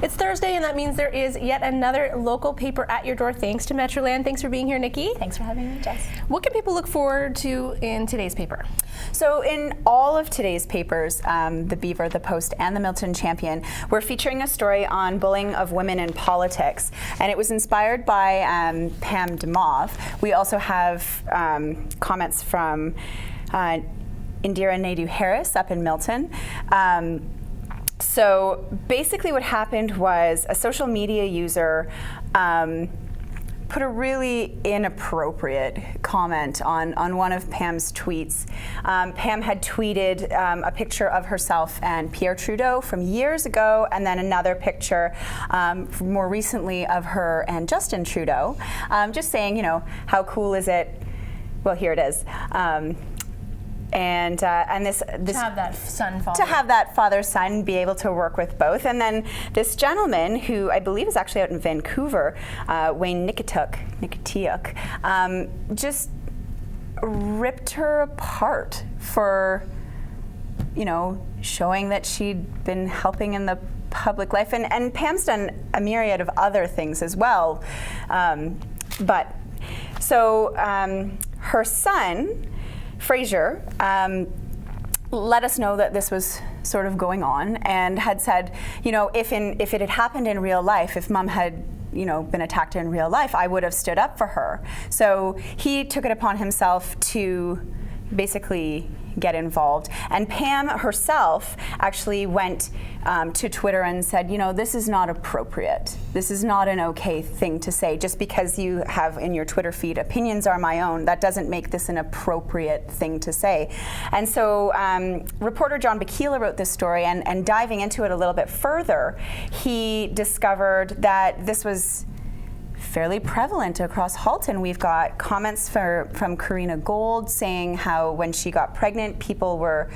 It's Thursday, and that means there is yet another local paper at your door. Thanks to Metroland. Thanks for being here, Nikki. Thanks for having me, Jess. What can people look forward to in today's paper? So in all of today's papers, the Beaver, the Post, and the Milton Champion, we're featuring a story on bullying of women in politics. And it was inspired by Pam DeMauve. We also have comments from Indira Naidu-Harris up in Milton. So basically what happened was a social media user put a really inappropriate comment on one of Pam's tweets. Pam had tweeted a picture of herself and Pierre Trudeau from years ago, and then another picture more recently of her and Justin Trudeau, just saying, you know, how cool is it? Well, here it is. And this to have that son-father. To have that father-son be able to work with both. And then this gentleman, who I believe is actually out in Vancouver, Wayne Nikitiuk, just ripped her apart for, you know, showing that she'd been helping in the public life. And Pam's done a myriad of other things as well. But so her son, Fraser, let us know that this was sort of going on, and had said, you know, if it had happened in real life, if Mom had, you know, been attacked in real life, I would have stood up for her. So he took it upon himself to basically get involved. And Pam herself actually went to Twitter and said, you know, this is not appropriate. This is not an okay thing to say. Just because you have in your Twitter feed, opinions are my own, that doesn't make this an appropriate thing to say. And so reporter John Bakila wrote this story, and diving into it a little bit further, he discovered that this was fairly prevalent across Halton. We've got comments from Karina Gold saying how when she got pregnant, people were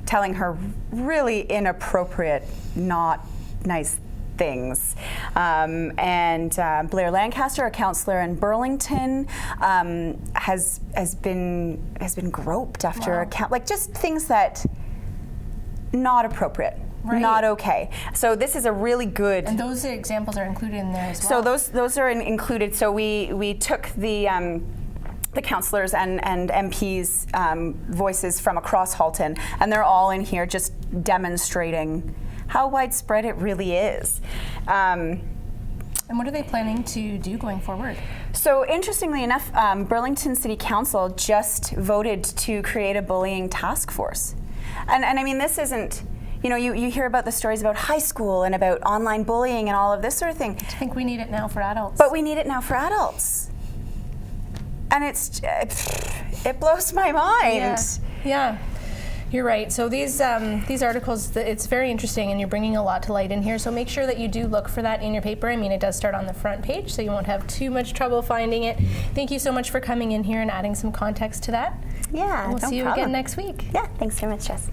telling her really inappropriate, not nice things. And Blair Lancaster, a councillor in Burlington, has been groped after like just things that not appropriate. Right. Not okay. So this is a really good. And those examples are included in there as well. So those are included. So we took the councillors and MPs' voices from across Halton, and they're all in here just demonstrating how widespread it really is. And what are they planning to do going forward? So interestingly enough, Burlington City Council just voted to create a bullying task force. And I mean, this isn't, you know, you hear about the stories about high school and about online bullying and all of this sort of thing. I think we need it now for adults. But we need it now for adults. And it blows my mind. Yeah. You're right. So these articles, it's very interesting, and you're bringing a lot to light in here. So make sure that you do look for that in your paper. I mean, it does start on the front page, so you won't have too much trouble finding it. Thank you so much for coming in here and adding some context to that. Yeah, and we'll see you again next week. Yeah, thanks very much, Jess.